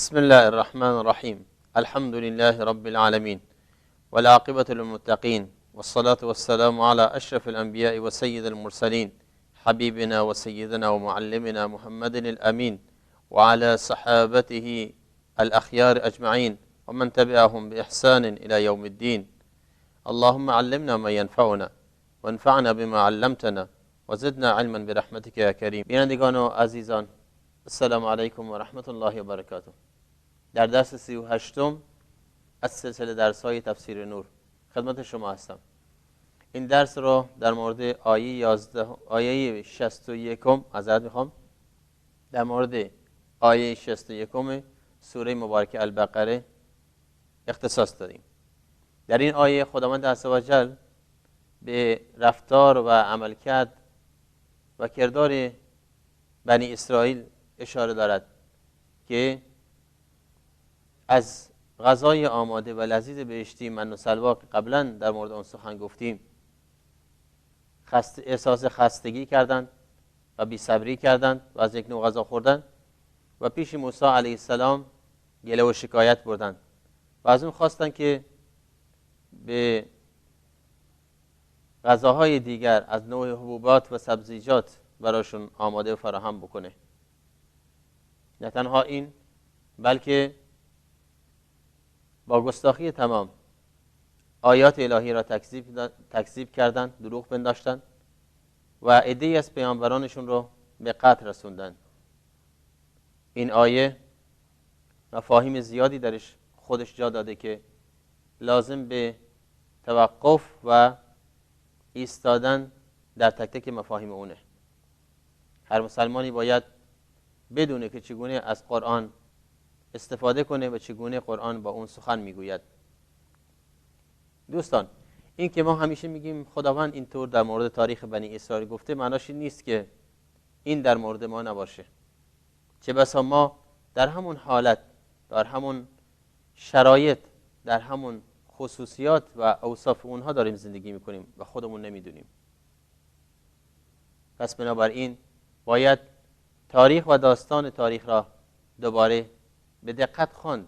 بسم الله الرحمن الرحيم. الحمد لله رب العالمين والعاقبة للمتقين والصلاة والسلام على أشرف الأنبياء وسيد المرسلين حبيبنا وسيدنا ومعلمنا محمد الأمين وعلى صحابته الأخيار أجمعين ومن تبعهم بإحسان إلى يوم الدين. اللهم علمنا ما ينفعنا وانفعنا بما علمتنا وزدنا علما برحمتك يا كريم. بینندگان و عزیزان، السلام علیکم و رحمت الله و برکاته. در درس 38 از سلسله درس‌های تفسیر نور خدمت شما هستم. این درس رو در مورد آیه 61 معذرت میخوام، در مورد آیه 61 سوره مبارکه البقره اختصاص دادیم. در این آیه خداوند عزوجل به رفتار و عملکرد و کردار بنی اسرائیل اشاره دارد که از غذای آماده و لذیذ بهشتی من و سلوا که قبلا در مورد آن سخن گفتیم احساس خستگی کردند و بی‌صبری کردند و از یک نوع غذا خوردند و پیش موسی علیه السلام گله و شکایت بردند و از اون خواستند که به غذاهای دیگر از نوع حبوبات و سبزیجات براشون آماده و فراهم بکنه. نه تنها این، بلکه با گستاخی تمام آیات الهی را تکذیب کردند، دروغ پنداشتند و عده‌ای از پیامبرانشون رو به قتل رسوندند. این آیه مفاهیم زیادی درش خودش جا داده که لازم به توقف و ایستادن در تک تک مفاهیم اونه. هر مسلمانی باید بدونه که چگونه از قرآن استفاده کنه و چگونه قرآن با اون سخن میگوید. دوستان، این که ما همیشه میگیم خداوند اینطور در مورد تاریخ بنی اسرائیل گفته، معناش این نیست که این در مورد ما نباشه. چه بسا ما در همون حالت، در همون شرایط، در همون خصوصیات و اوصاف اونها داریم زندگی میکنیم و خودمون نمیدونیم. پس بنابراین باید تاریخ و داستان تاریخ را دوباره به دقت خواند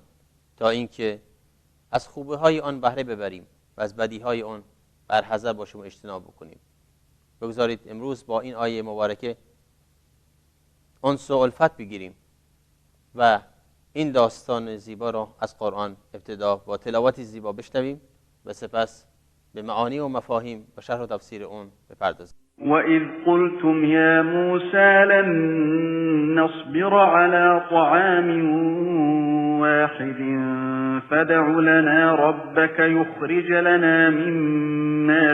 تا اینکه از خوبه های آن بهره ببریم و از بدی های آن برحذر باشیم و اجتناب بکنیم. بگذارید امروز با این آیه مبارکه انس و الفت بگیریم و این داستان زیبا را از قرآن ابتدا با تلاوتی زیبا بشنویم و سپس به معانی و مفاهیم و شرح و تفسیر اون بپردازیم. وَإِذْ قُلْتُمْ يَا مُوسَى لَن نَّصْبِرَ عَلَى طَعَامٍ وَاحِدٍ فَادْعُ لَنَا رَبَّكَ يُخْرِجْ لَنَا مِمَّا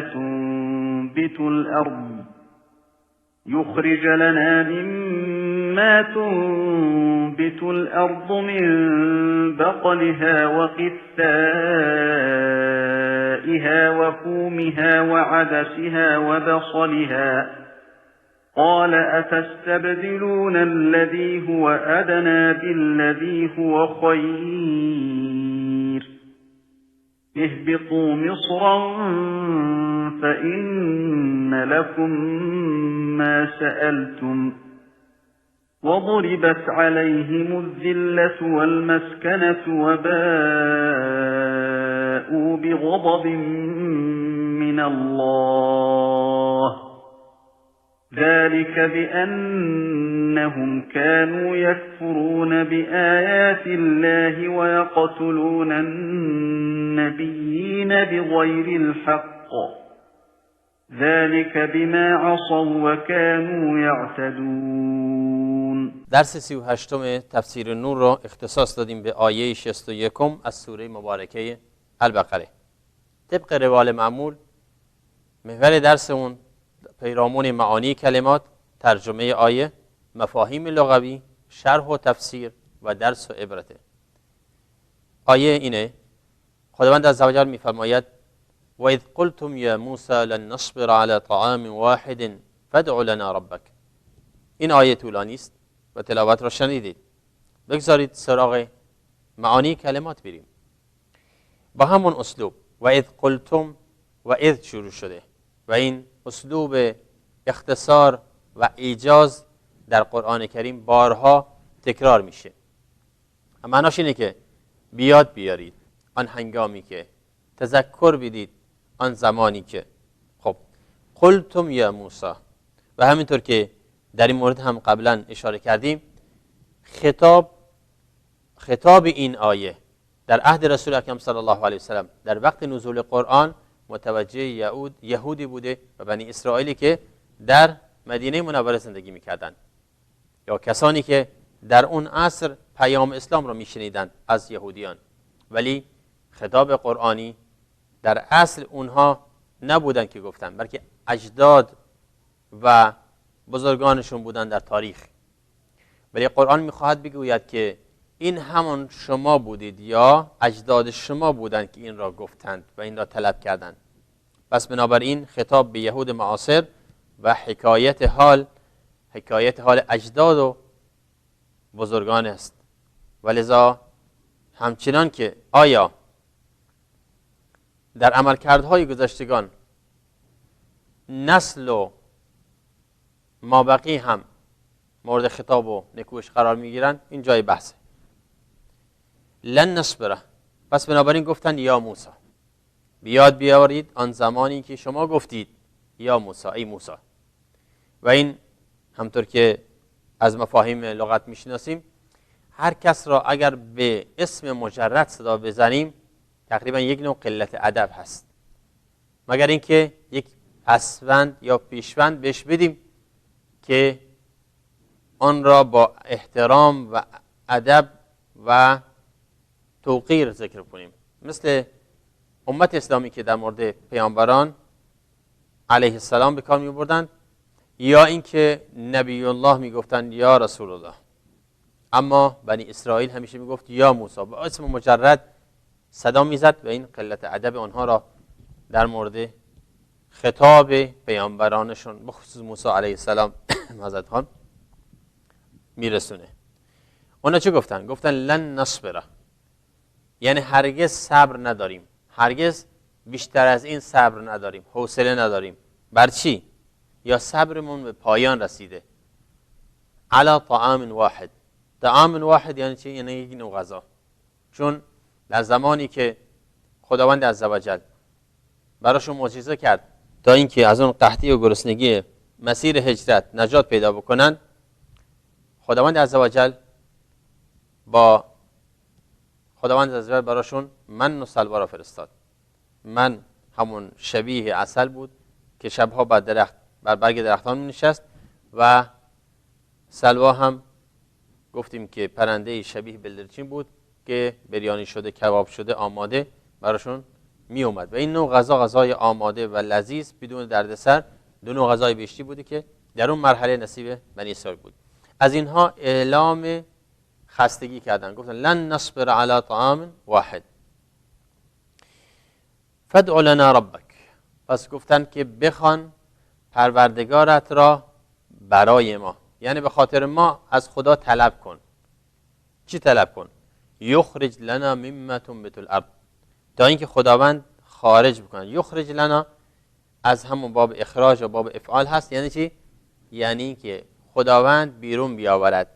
تُنبِتُ الْأَرْضُ مِن بَقْلِهَا وَقِثَّائِهَا وَفُومِهَا وَعَدَسِهَا وَبَصَلِهَا قَالَ أَتَسْتَبْدِلُونَ الَّذِي هُوَ أَدْنَىٰ بِالَّذِي هُوَ خَيْرٌ اهْبِطُوا مِصْرًا فَإِنَّ لَكُم مَّا سَأَلْتُمْ وَضُرِبَتْ عَلَيْهِمُ الذِّلَّةُ وَالْمَسْكَنَةُ وَبَاءُوا بِغَضَبٍ مِّنَ اللَّهِ ذَلِكَ بِأَنَّهُمْ كَانُوا يَكْفُرُونَ بِآيَاتِ اللَّهِ وَيَقْتُلُونَ النَّبِيِّينَ بِغَيْرِ الْحَقِّ ذَلِكَ بِمَا عَصَوْا وَكَانُوا يَعْتَدُونَ. درس 38 تفسیر نور را اختصاص دادیم به آیه 61 از سوره مبارکه البقره. طبق روال معمول محور درس اون پیرامون معانی کلمات، ترجمه آیه، مفاهیم لغوی، شرح و تفسیر و درس و عبرته. آیه اینه: خداوند عزوجل میفرماید وَإِذْ قُلْتُمْ يَا مُوسَى لَن نَّصْبِرَ عَلَى طَعَامٍ وَاحِدٍ فَادْعُ لَنَا رَبَّكَ. این آیه طولانی است و تلاوت را شنیدید. بگذارید سراغ معانی کلمات بریم. با همون اسلوب وَإِذْ قُلْتُمْ و اذ شروع شده و این اسلوب اختصار و ایجاز در قرآن کریم بارها تکرار میشه. معناش اینه که بیاد بیارید آن هنگامی که، تذکر بدید آن زمانی که. خب قلتم یا موسی، و همینطور که در این مورد هم قبلا اشاره کردیم، خطاب این آیه در عهد رسول اکرم صلی الله علیه وسلم در وقت نزول قرآن متوجه یهودی بوده و بنی اسرائیلی که در مدینه منوره زندگی میکردند، یا کسانی که در اون عصر پیام اسلام را میشنیدند از یهودیان، ولی خطاب قرآنی در اصل اونها نبودن که گفتن، بلکه اجداد و بزرگانشون بودن در تاریخ. ولی قرآن میخواهد بگوید که این همان شما بودید یا اجداد شما بودند که این را گفتند و این را طلب کردند. پس بنابراین خطاب به یهود معاصر و حکایت حال اجداد و بزرگان است. ولذا همچنان که آیا در عملکردهای گذشتگان نسل و مابقی هم مورد خطاب و نکوش قرار میگیرن، این جای بحثه. لن نصبره، پس بنابراین گفتن یا موسی، بیاد بیاورید آن زمانی که شما گفتید یا موسی، ای موسی. و این همطور که از مفاهیم لغت میشناسیم، هر کس را اگر به اسم مجرد صدا بزنیم تقریبا یک نوع قلت ادب هست، مگر اینکه یک پسوند یا پیشوند بهش بدیم که آن را با احترام و ادب و توقیر ذکر کنیم، مثل امت اسلامی که در مورد پیامبران علیه السلام به کار می‌بردند، یا اینکه نبی الله میگفتند یا رسول الله. اما بنی اسرائیل همیشه میگفت یا موسی، با اسم مجرد صدا میزد و این قلت ادب آنها را در مورد خطاب پیامبرانشون بخصوص موسی علیه السلام حضرت خان میرسونه. اونا چه گفتن؟ گفتن لن نصبره، یعنی هرگز صبر نداریم، هرگز بیشتر از این صبر نداریم، حوصله نداریم. بر چی؟ یا صبرمون به پایان رسیده. علی طعام واحد، طعام واحد یعنی چی؟ یعنی یک نوع غذا. چون در زمانی که خداوند عزوجل براشون معجزه کرد تا اینکه از اون قحطی و گرسنگی مسیر هجرت نجات پیدا بکنن، خداوند عزوجل براشون من و سلوا را فرستاد. من همون شبیه عسل بود که شبها بر برگ درختان می نشست، و سلوا هم گفتیم که پرنده شبیه بلدرچین بود که بریانی شده، کباب شده، آماده براشون می اومد. و این نوع غذای آماده و لذیذ بدون دردسر، دو نوع غذای بیشتی بودی که در اون مرحله نصیب بنی اسرائیل بود. از اینها اعلام خستگی کردن، گفتن لن نصبر علی طعام واحد فادع لنا ربک، پس گفتن که بخوان پروردگارت را برای ما، یعنی به خاطر ما از خدا طلب کن. چی طلب کن؟ یخرج لنا مما تنبت الارض، تا اینکه خداوند خارج بکنه. یخرج لنا از همون باب اخراج و باب افعال هست. یعنی چی؟ یعنی که خداوند بیرون بیاورد،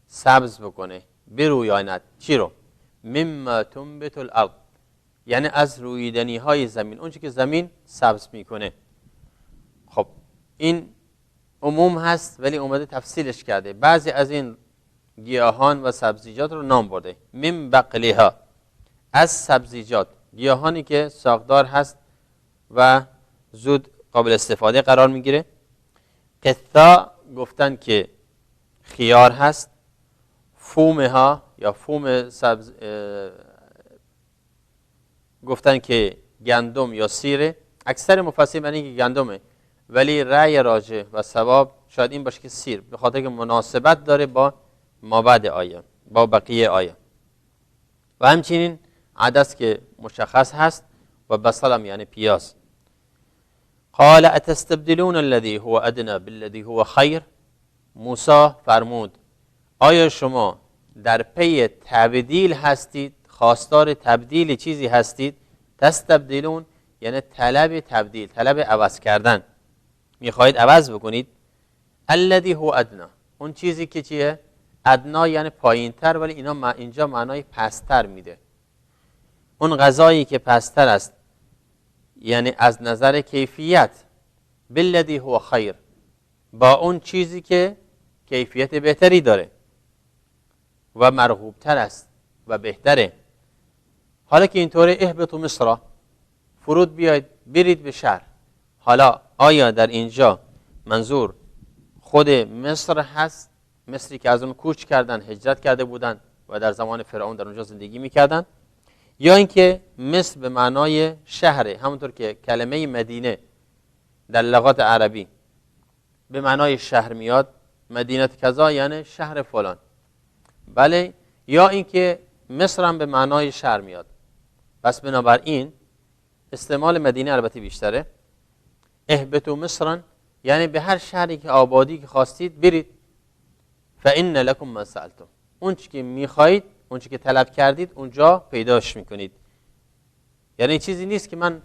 سبز بکنه، برویاند. چی رو؟ مما تنبت الارض، یعنی از رویدنی های زمین، اونچه که زمین سبز میکنه. خب این عموم هست ولی اومده تفصیلش کرده. بعضی از این گیاهان و سبزیجات رو نام برده. من بقلیها، از سبزیجات، گیاهانی که ساقدار هست و زود قابل استفاده قرار میگیره. قثا گفتن که خیار هست. فومها یا فوم سبز گفتن که گندم یا سیره. اکثر مفسرین میگن که گندمه، ولی رأی راجح و صواب شاید این باشه که سیر، به خاطر که مناسبت داره با مابعد آیه، با بقیه آیه. و همچنین عدس که مشخص هست، و بصل هم یعنی پیاز. قال اتستبدلون الذي هو ادنى بالذي هو خیر، موسی فرمود آیا شما در پی تبدیل هستید، خواستار تبدیل چیزی هستید؟ تستبدلون یعنی طلب تبدیل، طلب عوض کردن، میخواهید عوض بکنید. الذي هو ادنى، اون چیزی که چیه؟ ادنا یعنی پایینتر، ولی اینا اینجا معنای پستر میده. اون غذایی که پستر است یعنی از نظر کیفیت، بالذی هو خیر، با اون چیزی که کیفیت بهتری داره و مرغوبتر است و بهتره. حالا که اینطوره اهبطوا مصر، فرود بیاید برید به شهر. حالا آیا در اینجا منظور خود مصر هست، مصری که از اون کوچ کردن، هجرت کرده بودن و در زمان فرعون در اونجا زندگی میکردن، یا اینکه مصر به معنای شهره، همونطور که کلمه مدینه در لغات عربی به معنای شهر میاد، مدینه کذا یعنی شهر فلان، بله، یا اینکه مصر هم به معنای شهر میاد. پس بنابراین استعمال مدینه البته بیشتره. اهبطوا مصرا یعنی به هر شهری که آبادی که خواستید برید. فإن لكم ما سألتم، اون چی که میخواهید، اون چی که طلب کردید اونجا پیداش میکنید. یعنی چیزی نیست که من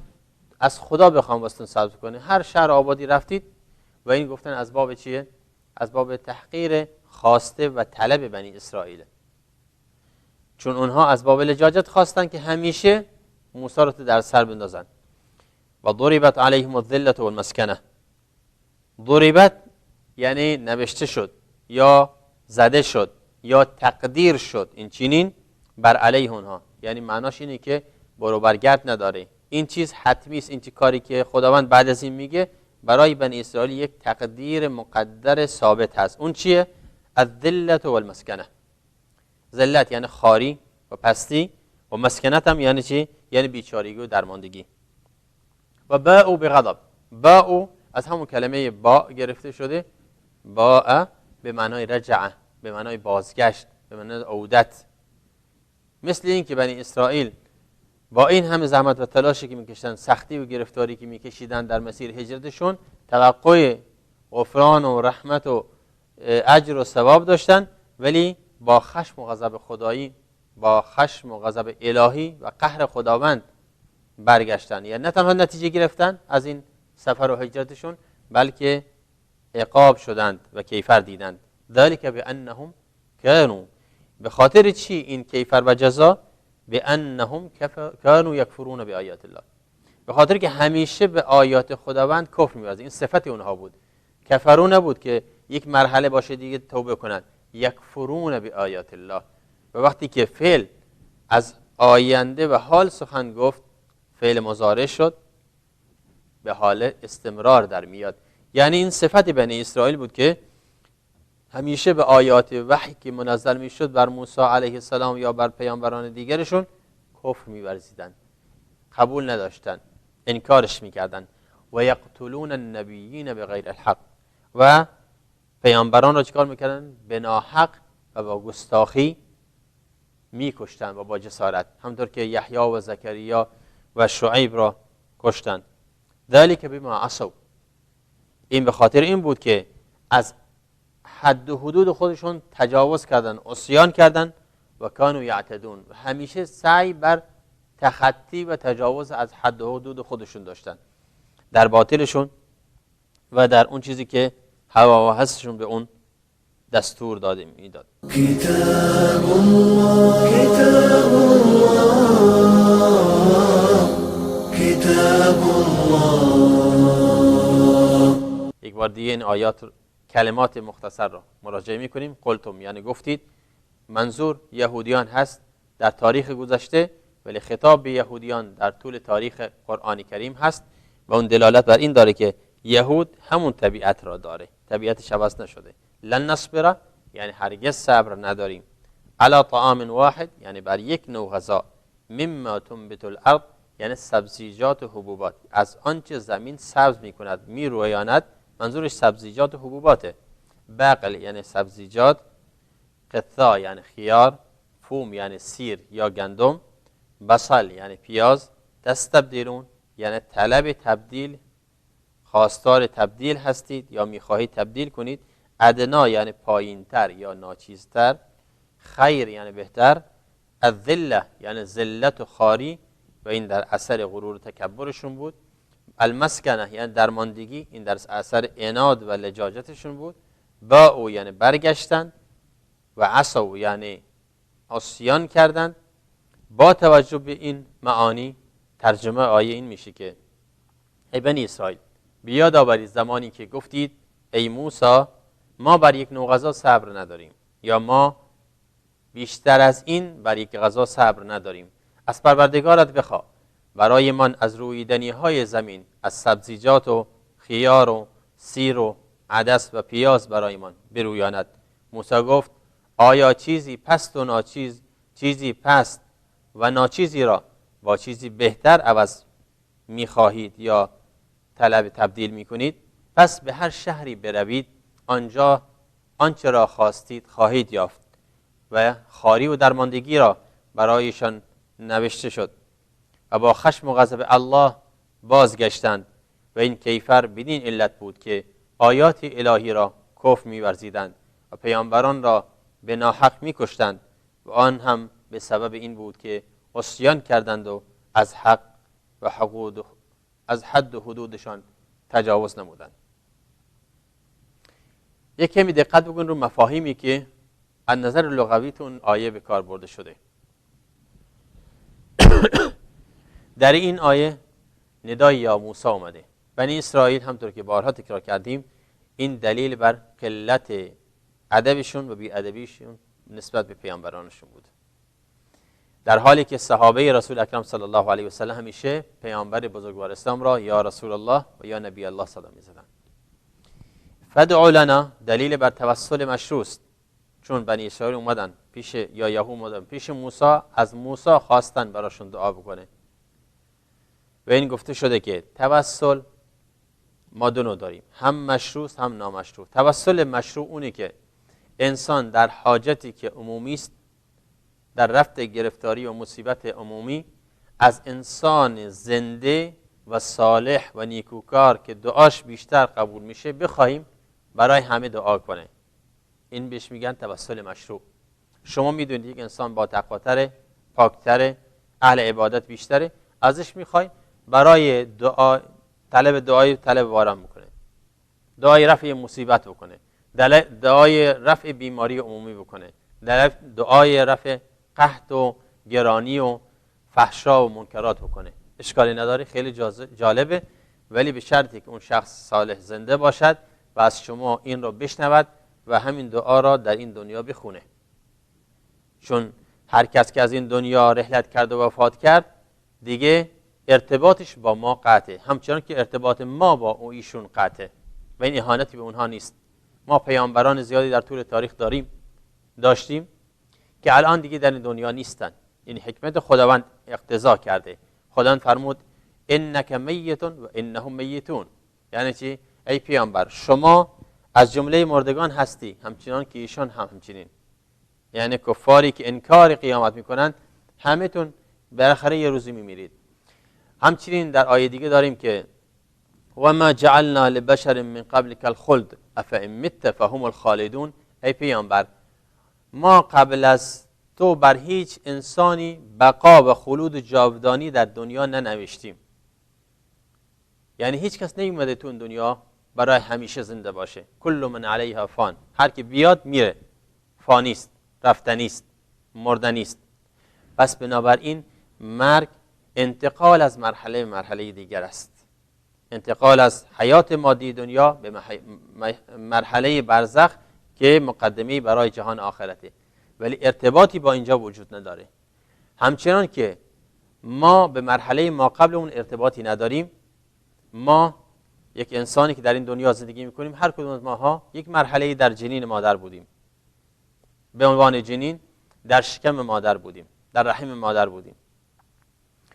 از خدا بخوام واسهتون سبز کنه. هر شهر آبادی رفتید و این گفتن از باب چیه؟ از باب تحقیر خواسته و طلب بنی اسرائیل، چون اونها از باب لجاجت خواستن که همیشه موسی رو در سر بندازن. و ضربت علیهم الذلة والمسکنه، ضربت یعنی نوشته شد یا زده شد یا تقدیر شد این چنین بر علیه اونها، یعنی معناش اینه که برو برگرد نداره، این چیز حتمی است. این کاری که خداوند بعد از این میگه برای بنی اسرائیل یک تقدیر مقدر ثابت هست. اون چیه؟ الذلة والمسکنه. ذلت یعنی خاری و پستی، و مسکنت هم یعنی چی؟ یعنی بیچارگی و درماندگی. و باء بغضب، باء از همون کلمه با گرفته شده، باء به معنای رجعه، به معنای بازگشت، به معنای عودت. مثل این که بنی اسرائیل با این همه زحمت و تلاشی که میکشیدن، سختی و گرفتاری که میکشیدن در مسیر هجرتشون، توقع غفران و رحمت و اجر و ثواب داشتن، ولی با خشم و غضب خدایی، با خشم و غضب الهی و قهر خداوند برگشتن. یعنی نه تنها نتیجه گرفتن از این سفر و هجرتشون، بلکه عقاب شدند و کیفر دیدند. ذلک بانهم كانوا، به خاطر چی این کیفر و جزا؟ بانهم كانوا یکفرون بآیات الله، به خاطر که همیشه به آیات خداوند کفر می‌ورزید. این صفت اونها بود. کفرون نبود که یک مرحله باشه دیگه توبه کنند، یکفرون بآیات الله. و وقتی که فعل از آینده و حال سخن گفت، فعل مضارع شد، به حال استمرار در میاد. یعنی این صفت بنی اسرائیل بود که همیشه به آیات وحی که منزل میشد بر موسی علیه السلام یا بر پیامبران دیگرشون کفر می‌ورزیدند، قبول نداشتند، انکارش میکردند. و یقتلون النبیین بغیر الحق، و پیامبران را چیکار میکردن؟ به ناحق و با گستاخی میکشتن و با جسارت، همونطور که یحیی و زکریا و شعیب را کشتن. ذلک بما عصوا، این به خاطر این بود که از حد و حدود خودشون تجاوز کردن، عصیان کردن. و کانوا یعتدون، و همیشه سعی بر تخطی و تجاوز از حد و حدود خودشون داشتن در باطلشون و در اون چیزی که هوا و هستشون به اون دستور داده میداد. کتاب الله، کتاب الله، کتاب الله. یک بار دیگه این آیات کلمات مختصر را مراجعه میکنیم. قلتم یعنی گفتید، منظور یهودیان هست در تاریخ گذشته، ولی خطاب به یهودیان در طول تاریخ قرآن کریم هست و اون دلالت بر این داره که یهود همون طبیعت را داره، طبیعتش عوض نشده. لن نصبر یعنی هرگز صبر نداریم، علی طعام واحد یعنی بر یک نوع غذا، مما تنبت الارض یعنی سبزیجات و حبوبات، از آنچه زمین سبز میکند میرویاند، منظورش سبزیجات و حبوباته. بقل یعنی سبزیجات، قثا یعنی خیار، فوم یعنی سیر یا گندم، بصل یعنی پیاز، تستبدلون یعنی طلب تبدیل، خواستار تبدیل هستید یا میخواهید تبدیل کنید، ادنا یعنی پایینتر یا ناچیزتر، خیر یعنی بهتر، الذله یعنی ذلت و خاری و این در اثر غرور و تکبرشون بود، المسکنه یعنی درماندگی، این در اثر عناد و لجاجتشون بود، با او یعنی برگشتن، و عصوا یعنی عصیان کردند. با توجه به این معانی ترجمه آیه این میشه که ای بنی اسرائیل بیاد آورید زمانی که گفتید ای موسی ما بر یک نوع غذا صبر نداریم، یا ما بیشتر از این بر یک غذا صبر نداریم، از پروردگارت بخواه برای من از رویدنی های زمین از سبزیجات و خیار و سیر و عدس و پیاز برای من برویاند. موسی گفت آیا چیزی پست و ناچیز، چیزی پست و ناچیزی را با چیزی بهتر عوض می‌خواهید یا طلب تبدیل می‌کنید؟ پس به هر شهری بروید، آنجا آنچه را خواستید خواهید یافت. و خواری و درماندگی را برایشان نوشته شد و با خشم و غضب الله بازگشتند. و این کیفر بدین علت بود که آیات الهی را کفر می‌ورزیدند و پیامبران را به ناحق می‌کشتند، و آن هم به سبب این بود که عصیان کردند و از حق و از حد و حدودشان تجاوز نمودند. یک کمی دقت بکن رو مفاهیمی که از نظر لغویتون آیه به کار برده شده. در این آیه ندای یا موسی اومده. بنی اسرائیل همطور که بارها تکرار کردیم این دلیل بر قلت ادبشون و بی‌ادبیشون نسبت به پیامبرانشون بود، در حالی که صحابه رسول اکرم صلی الله علیه و سلم همیشه پیامبر بزرگوار اسلام را یا رسول الله و یا نبی الله صدا می‌زدند. فدع لنا دلیل بر توسل مشروع است، چون بنی اسرائیل اومدن پیش یا یهو اومدن پیش موسی، از موسی خواستن براشون دعا بکنه. و این گفته شده که توسل ما دو نوع داریم، هم مشروع هم نامشروع. توسل مشروع اونه که انسان در حاجتی که عمومی است، در رفع گرفتاری و مصیبت عمومی، از انسان زنده و صالح و نیکوکار که دعاش بیشتر قبول میشه بخواهیم برای همه دعا کنه. این بهش میگن توسل مشروع. شما میدونید یک انسان با تقواتره، پاکتره، اهل عبادت بیشتره، ازش میخوای برای دعا طلب باران بکنه، دعای رفع مصیبت بکنه، دعای رفع بیماری عمومی بکنه، دعای رفع قحط و گرانی و فحشا و منکرات بکنه. اشکالی نداره، خیلی جالبه، ولی به شرطی که اون شخص صالح زنده باشد و از شما این رو بشنود و همین دعا را در این دنیا بخونه. چون هر کس که از این دنیا رحلت کرد و وفات کرد دیگه ارتباطش با ما قطعه، همچنان که ارتباط ما با ایشون قطعه و این اهانتی به اونها نیست. ما پیامبران زیادی در طول تاریخ داشتیم که الان دیگه در این دنیا نیستن. این حکمت خداوند اقتضا کرده. خداوند فرمود انک میت و انهم میتون، یعنی چی؟ ای پیامبر شما از جمله مردگان هستی همچنان که ایشان هم همچنین. یعنی کفاری که انکار قیامت میکنند همتون بالاخره یه روزی میمیرید. همچنین در آیه دیگه داریم که و ما جعلنا لبشر من قبلک الخلد افئن مت فهم الخالدون. ای پیامبر ما قبل از تو بر هیچ انسانی بقا و خلود جاودانی در دنیا ننوشتیم. یعنی هیچ کس نیومده تو این دنیا برای همیشه زنده باشه. کل من علیها فان، هر کی بیاد میره، فانیست، رفتنیست، مردنیست. پس بنابراین مرگ انتقال از مرحله دیگر است، انتقال از حیات مادی دنیا به مرحله برزخ که مقدمه برای جهان آخرته، ولی ارتباطی با اینجا وجود نداره. همچنان که ما به مرحله ما قبل اون ارتباطی نداریم. ما یک انسانی که در این دنیا زندگی میکنیم، هر کدوم از ماها یک مرحله در جنین مادر بودیم، به عنوان جنین در شکم مادر بودیم، در رحم مادر بودیم.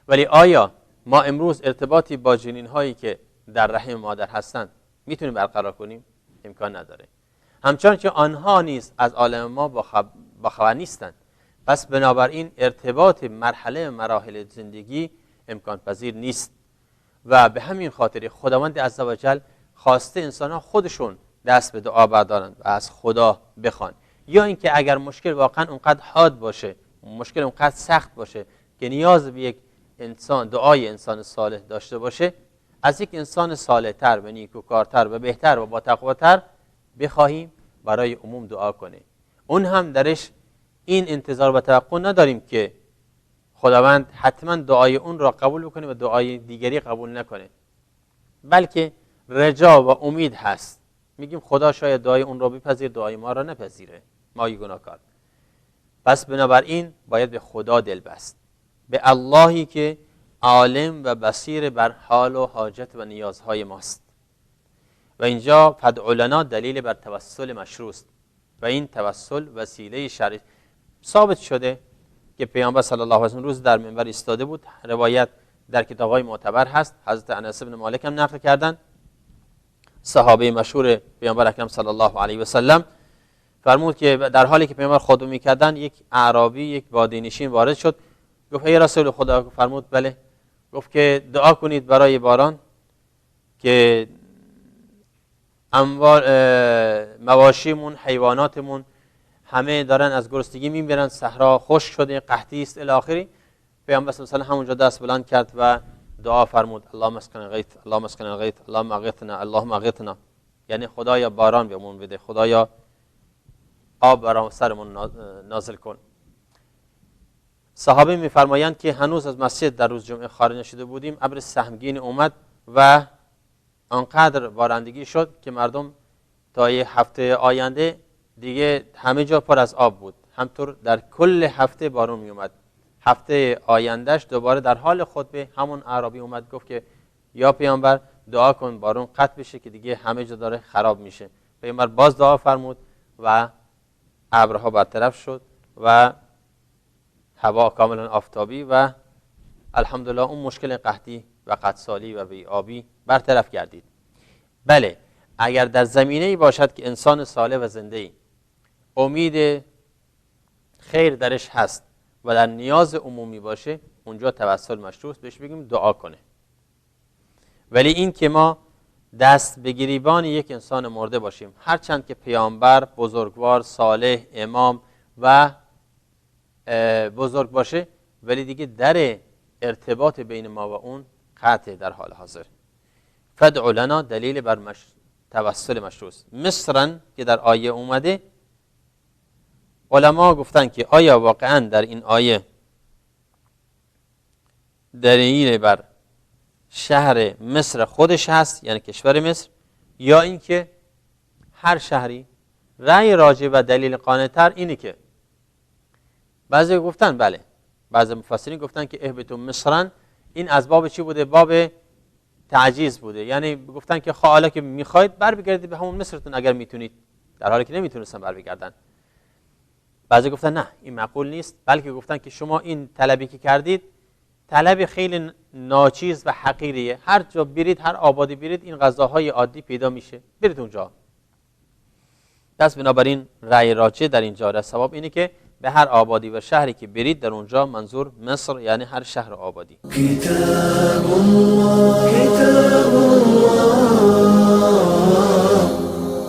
ولی آیا ما امروز ارتباطی با جنین هایی که در رحم مادر هستند میتونیم برقرار کنیم؟ امکان نداره. همچنان که آنها نیز از عالم ما با خبر نیستند. پس بنابراین ارتباط مراحل زندگی امکان پذیر نیست و به همین خاطر خداوند عزوجل خواسته انسان‌ها خودشون دست به دعا بردارند و از خدا بخوان، یا اینکه اگر مشکل واقعا اونقدر حاد باشه، مشکل اونقدر سخت باشه که نیاز به یک انسان دعای انسان صالح داشته باشه، از یک انسان صالح‌تر و نیکوکارتر و بهتر و با تقواتر بخواهیم برای عموم دعا کنه. اون هم درش این انتظار و توقع نداریم که خداوند حتما دعای اون را قبول بکنه و دعای دیگری قبول نکنه، بلکه رجا و امید هست. میگیم خدا شاید دعای اون را بپذیر، دعای ما را نپذیره، مای گناهکار. پس بنابراین باید به خدا دل بست، به اللهی که عالم و بصیر بر حال و حاجت و نیازهای ماست. و اینجا فدع لنا دلیل بر توسل مشروع است و این توسل وسیله شرعی ثابت شده که پیامبر صلی الله علیه و آله روز در منبر ایستاده بود. روایت در کتاب‌های معتبر هست، حضرت انس بن مالک هم نقل کردن، صحابه مشهور پیامبر اکرم صلی الله علیه و سلم، فرمود که در حالی که پیامبر خطبه می‌کردن یک اعرابی، یک بادی‌نشین وارد شد. گفت ای رسول خدا. فرمود بله. گفت که دعا کنید برای باران که اموال مواشیمون، حیواناتمون همه دارن از گرسنگی میمیرن، صحرا خشک شده، قحطی است الی آخری. پیامبر صلی الله علیه و آله همونجا دست بلند کرد و دعا فرمود اللهم اسقنا الغیث، اللهم اسقنا الغیث، اللهم اغثنا، اللهم اغثنا، یعنی خدایا باران بهمون بده، خدایا آب بر سرمون نازل کن. صحابه میفرمایند که هنوز از مسجد در روز جمعه خارج نشده بودیم، ابر سهمگین اومد و آنقدر بارندگی شد که مردم تا یه هفته آینده دیگه همه جا پر از آب بود. همطور در کل هفته بارون می اومد. هفته آیندهش دوباره در حال خطبه همون اعرابی اومد گفت که یا پیامبر دعا کن بارون قطع بشه که دیگه همه جا داره خراب میشه. پیامبر باز دعا فرمود و ابرها برطرف شد و هوا کاملا آفتابی و الحمدلله اون مشکل قحطی و قطسالی و بی‌آبی برطرف گردید. بله، اگر در زمینه‌ای باشد که انسان صالح و زنده‌ای امید خیر درش هست و در نیاز عمومی باشه، اونجا توسل مشروع است، بهش بگیم دعا کنه. ولی این که ما دست به گریبان یک انسان مرده باشیم، هرچند که پیامبر، بزرگوار، صالح، امام و بزرگ باشه، ولی دیگه در ارتباط بین ما و اون قطع در حال حاضر. فدع لنا دلیل بر توسل مشروع است. مصرن که در آیه اومده، علما گفتن که آیا واقعا در این آیه دلیل بر شهر مصر خودش هست، یعنی کشور مصر، یا اینکه هر شهری؟ رأی راجع و دلیل قانع‌تر اینه که بعضی گفتن بله، بعضی مفسرین گفتن که اهبطوا مصرن، این از باب چی بوده؟ باب تعجیز بوده، یعنی گفتن که حالا که میخواید بر بگردید به همون مصرتون اگر میتونید، در حالی که نمیتونستن بر بگردن. بعضی گفتن نه این معقول نیست، بلکه گفتن که شما این طلبی که کردید طلب خیلی ناچیز و حقیریه، هر جا برید، هر آبادی برید این غذاهای عادی پیدا میشه، برید اونجا. پس بنابراین رأی راجح در اینجا را ثواب اینه که به هر آبادی و شهری که برید در اونجا، منظور مصر یعنی هر شهر آبادی. كتاب الله كتاب الله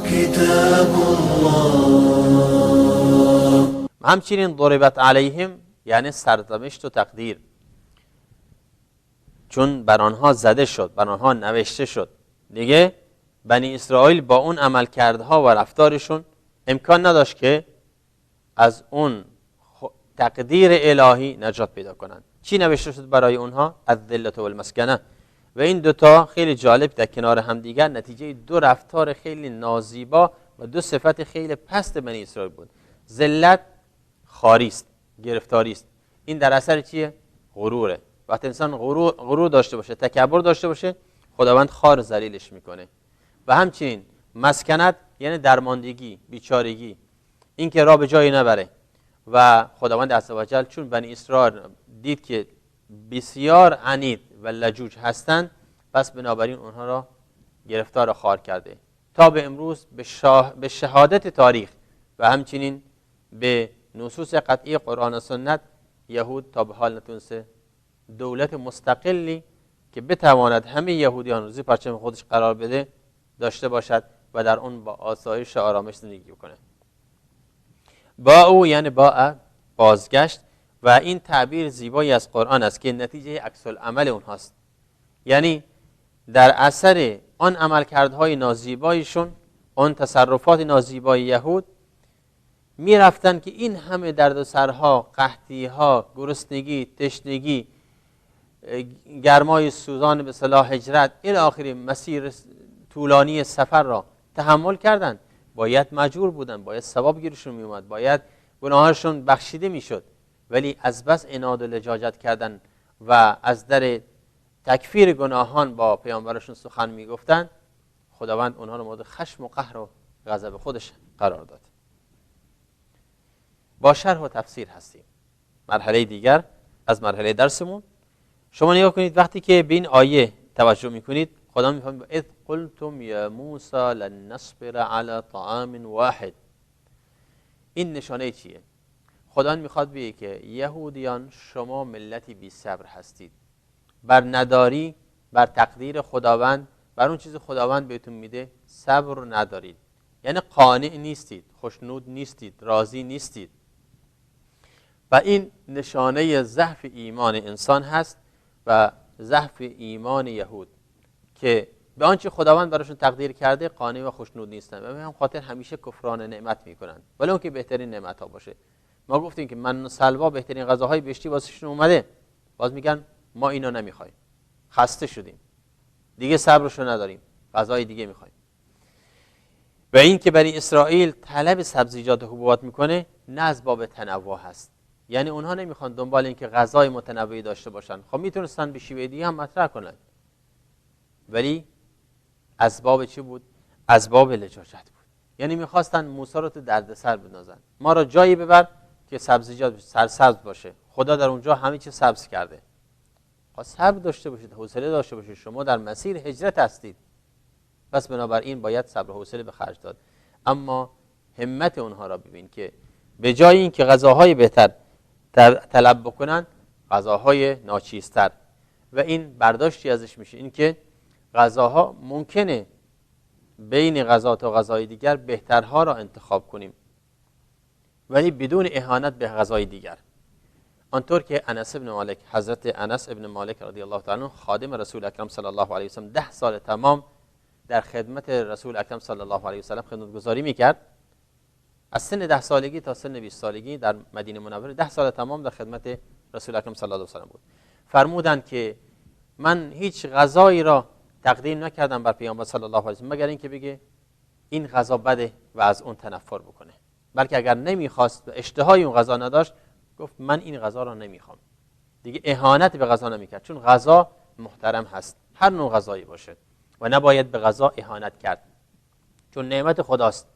كتاب الله. همچنین ضربت علیهم یعنی سرزنش و تقدیر، چون بر آنها زده شد، بر آنها نوشته شد. دیگه بنی اسرائیل با اون عملکردها و رفتارشون امکان نداشت که از اون تقدیر الهی نجات پیدا کنند. چی نوشته شد برای اونها؟ الذلة والمسکنه. و این دوتا خیلی جالب در کنار هم دیگر نتیجه دو رفتار خیلی نازیبا و دو صفت خیلی پست بنی اسرائیل بود. ذلت خاری است، گرفتاری است. این در اثر چیه؟ غروره. وقتی انسان غرور داشته باشه، تکبر داشته باشه، خداوند خار ذلیلش میکنه. و همچنین مسکنت یعنی درماندگی، بیچارگی، این که راه به جایی نبره. و خداوند عزوجل چون بنی اسرائیل دید که بسیار عنید و لجوج هستند، پس بنابراین اونها را گرفتار و خوار کرده. تا به امروز به شهادت تاریخ و همچنین به نصوص قطعی قرآن و سنت، یهود تا به حال نتونسته دولت مستقلی که بتواند همه یهودیان رو زیر پرچم خودش قرار بده داشته باشد و در اون با آسایش و آرامش زندگی کنه. با او یعنی با بازگشت، و این تعبیر زیبایی از قرآن است که نتیجه عکس العمل اونهاست. یعنی در اثر آن عملکردهای نازیبایشون، آن تصرفات نازیبای یهود، میرفتن که این همه دردسرها، قحطیها، گرسنگی، تشنگی، گرمای سوزان به اصطلاح هجرت الی آخر مسیر طولانی سفر را تحمل کردند. باید مجبور بودن، باید ثواب گیرشون می اومد، باید گناهاشون بخشیده میشد، ولی از بس عناد و لجاجت کردن و از در تکفیر گناهان با پیامبرشون سخن میگفتن، خداوند اونها رو مورد خشم و قهر و غضب خودش قرار داد. با شرح و تفسیر هستیم. مرحله دیگر از مرحله درسمون، شما نگاه کنید وقتی که به این آیه توجه میکنید، خدا میفرماید اذ قلتم یا موسی لن نصبر علی طعام واحد. این نشانه چیه؟ خدا میخواد بگه که یهودیان شما ملتی بی صبر هستید، بر نداری، بر تقدیر خداوند، بر اون چیز خداوند بهتون میده صبر ندارید، یعنی قانع نیستید، خوشنود نیستید، راضی نیستید. و این نشانه ضعف ایمان انسان هست و ضعف ایمان یهود که به آنچه خداوند براشون تقدیر کرده قانع و خوشنود نیستن و به هم خاطر همیشه کفران نعمت میکنن، ولی اون که بهترین نعمت ها باشه. ما گفتیم که من و سلوا بهترین غذاهای بهشتی واسهشون اومده، باز میگن ما اینو نمیخوایم، خسته شدیم دیگه، صبرشو نداریم، غذای دیگه میخوایم. و این که بنی اسرائیل طلب سبزیجات و حبوبات میکنه نه از باب تنوع هست، یعنی اونها نمیخوان دنبال این که غذای متنوعی داشته باشن، خب میتونستن به شیوه دیگه هم مطرح کنن، ولی از باب چی بود؟ از باب لجاجت بود. یعنی میخواستن موسی رو تو دردسر بندازن، ما رو جایی ببر که سبزیجات سرسبز باشه، خدا در اونجا همه چیز سبز کرده. صبر داشته باشید، حوصله داشته باشید، شما در مسیر هجرت هستید، پس بنابراین باید صبر و حوصله به خرج داد. اما همت اونها را ببین که به جای اینکه غذاهای بهتر طلب بکنن، غذاهای ناچیزتر، و این برداشتی ازش میشه این که غذاها ممکنه بین غذا تا غذای دیگر بهترها را انتخاب کنیم، ولی بدون اهانت به غذای دیگر. آنطور که انس ابن مالک، حضرت انس ابن مالک رضی الله تعالی عنه، خادم رسول اکرم صلی الله علیه و سلم، 10 سال تمام در خدمت رسول اکرم صلی الله علیه و سلم خدمتگزاری میکرد. از سن 10 سالگی تا سن 20 سالگی در مدینه منوره 10 سال تمام در خدمت رسول اکرم صلی الله علیه و سلم بود. فرمودند که من هیچ غذایی را تقدیم نکردم بر پیامبر صلی الله علیه و سلم مگر اینکه بگه این غذا بده و از اون تنفر بکنه، بلکه اگر نمیخواست و اشتهای اون غذا نداشت گفت من این غذا را نمیخوام. دیگه اهانت به غذا نمیکرد، چون غذا محترم هست، هر نوع غذایی باشه، و نباید به غذا اهانت کرد، چون نعمت خداست،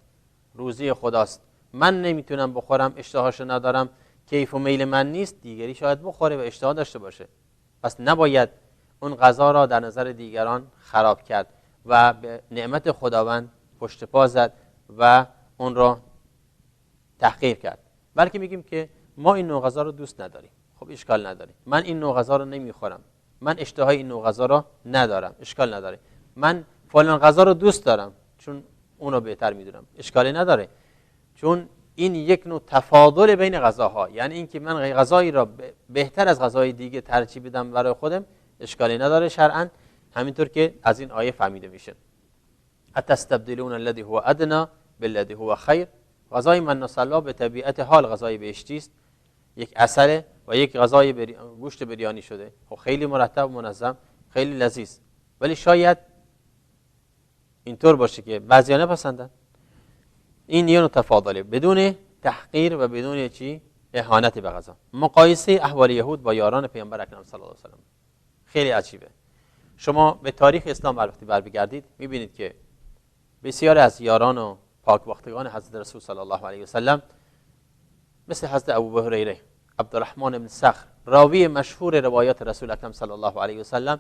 روزی خداست. من نمیتونم بخورم، اشتهاشو ندارم، کیف و میل من نیست، دیگری شاید بخوره و اشتها داشته باشه. پس نباید اون غذا را در نظر دیگران خراب کرد و به نعمت خداوند پشت پا زد و اون را تحقیر کرد، بلکه میگیم که ما این نوع غذا رو دوست نداریم، خب اشکال نداره، من این نوع غذا رو نمیخورم، من اشتهای این نوع غذا رو ندارم، اشکال نداره، من فلان غذا رو دوست دارم چون اون رو بهتر میدونم، اشکالی نداره، چون این یک نوع تفاضل بین غذاها، یعنی اینکه من غذایی را بهتر از غذای دیگه ترجیح بدم برای خودم، اشکالی نداره شرعاً، همینطور که از این آیه فهمیده میشه. اتستبدلون الذی هو ادنی بالذی هو خیر. غذای من نصلا به طبیعت حال غذای بهشتی است، یک عسل و یک غذای گوشت بریانی شده، خب خیلی مرتب و منظم، خیلی لذیذ، ولی شاید اینطور باشه که بعضیا نپسندن. این یه نوع تفاضله بدون تحقیر و بدون چی اهانت به غذا. مقایسه احوال یهود با یاران پیامبر اکرم صلی الله علیه و سلم خیلی عجیبه. شما به تاریخ اسلام وقتی بگردید میبینید که بسیار از یاران و پاکباختگان حضرت رسول صلی الله علیه و سلم مثل حضرت ابو هریره، عبدالرحمن بن صخر، راوی مشهور روایات رسول اکرم صلی الله علیه و سلم،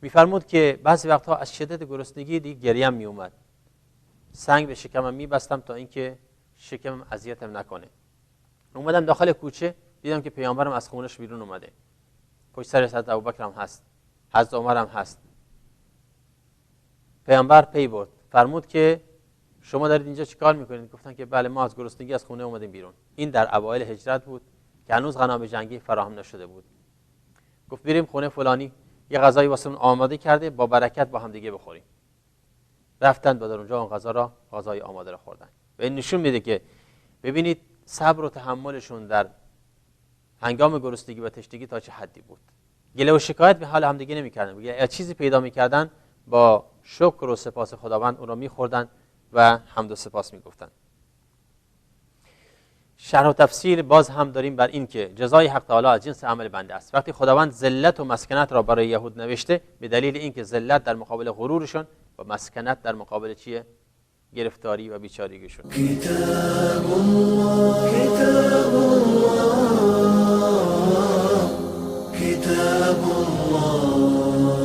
میفرمود که بعضی وقتها از شدت گرسنگی دیگه گریم میومد، سنگ به شکمم میبستم تا اینکه شکمم اذیتم نکنه. اومدم داخل کوچه دیدم که پیامبرم از خونش بیرون اومده، پشت سر حضرت ابوبکر هم هست، حضرت عمر هم هست. پیامبر پی برد، فرمود که شما دارید اینجا چیکار میکنید؟ گفتن که بله ما از گرسنگی از خونه اومدیم بیرون. این در اوایل هجرت بود که هنوز غنایم جنگی فراهم نشده بود. گفت بریم خونه فلانی، یه غذایی واسمون آماده کرده، با برکت با هم دیگه بخوریم. رفتن و در اونجا اون غذا را غذای آماده را خوردن. و این نشون میده که ببینید صبر و تحملشون در هنگام گرسنگی و تشنگی تا چه حدی بود. گله و شکایت به حال همدیگه نمی‌کردن. اگه چیزی پیدا می‌کردن با شکر و سپاس خداوند اون را می‌خوردن و حمد و سپاس می‌گفتن. شرح و تفسیر باز هم داریم بر این که جزای حق تعالی از جنس عمل بنده است. وقتی خداوند ذلت و مسکنت را برای یهود نوشته به دلیل اینکه ذلت در مقابل غرورشون و مسکنت در مقابل چیه؟ گرفتاری و بیچارگیشون. كتاب الله كتاب الله كتاب الله.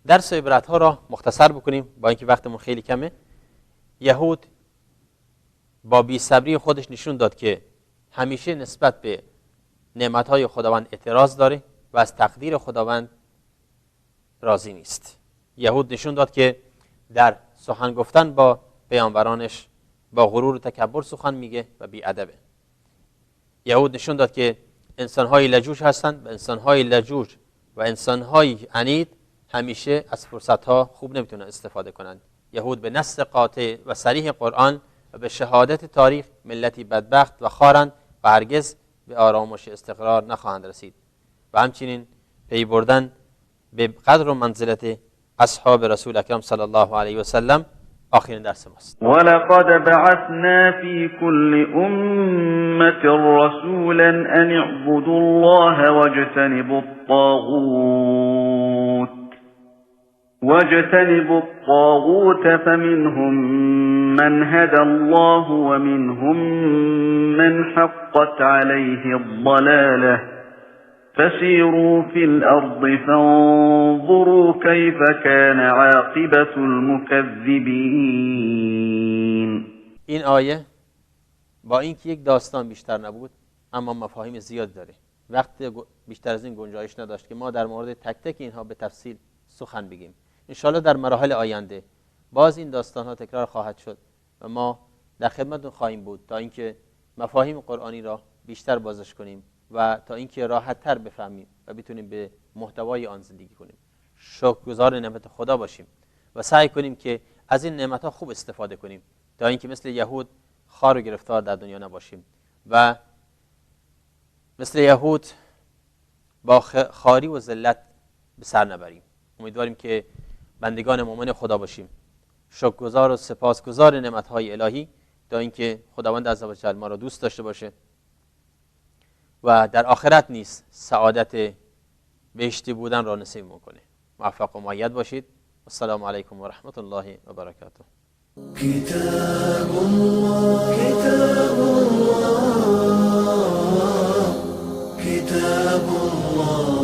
درس و عبرت ها را مختصر بکنیم با اینکه وقتمون خیلی کمه. یهود با بی‌صبری خودش نشون داد که همیشه نسبت به نعمت‌های خداوند اعتراض داره و از تقدیر خداوند راضی نیست. یهود نشون داد که در سخن گفتن با پیامبرانش با غرور و تکبر سخن میگه و بی‌ادبه. یهود نشون داد که انسان‌های لجوج هستند و انسان‌های لجوج و انسان‌های عنید همیشه از فرصت‌ها خوب نمیتونن استفاده کنند. یهود به نص قاطع و صریح قرآن و به شهادت تاریخ ملتی بدبخت و خارند و هرگز به آرامش استقرار نخواهند رسید و همچنین پی بردن به قدر و منزلت اصحاب رسول اکرم صلی الله علیه و سلم آخرین درس ماست. ولقد بعثنا في كل أمة رسولا أن اعبدوا الله واجتنبوا الطاغوت فمنهم من هدى الله ومنهم من حقت عليه الضلالة فسيروا في الأرض فانظروا كيف كان عاقبة المكذبين. این آیه با اینکه یک داستان بیشتر نبود اما مفاهیم زیاد داره. وقت بیشتر از این گنجایش نداشت که ما در مورد تک تک اینها به تفصیل سخن بگیم. انشاءالله در مراحل آینده باز این داستان ها تکرار خواهد شد و ما در خدمتتون خواهیم بود تا اینکه مفاهیم قرآنی را بیشتر بازش کنیم و تا اینکه راحت تر بفهمیم و بتونیم به محتوای آن زندگی کنیم. شکرگزار نعمت خدا باشیم و سعی کنیم که از این نعمت ها خوب استفاده کنیم تا اینکه مثل یهود خار و گرفتار در دنیا نباشیم و مثل یهود با خاری و ذلت به سر نبریم. امیدواریم که بندگان مؤمن خدا باشیم، شکرگزار و سپاسگزار نعمت‌های الهی تا اینکه خداوند عزوجل ما را دوست داشته باشه و در آخرت نیز سعادت بهشتی بودن را نصیب کنه. موفق و مؤید باشید. السلام علیکم و رحمت الله و برکاته. كتاب الله كتاب الله كتاب الله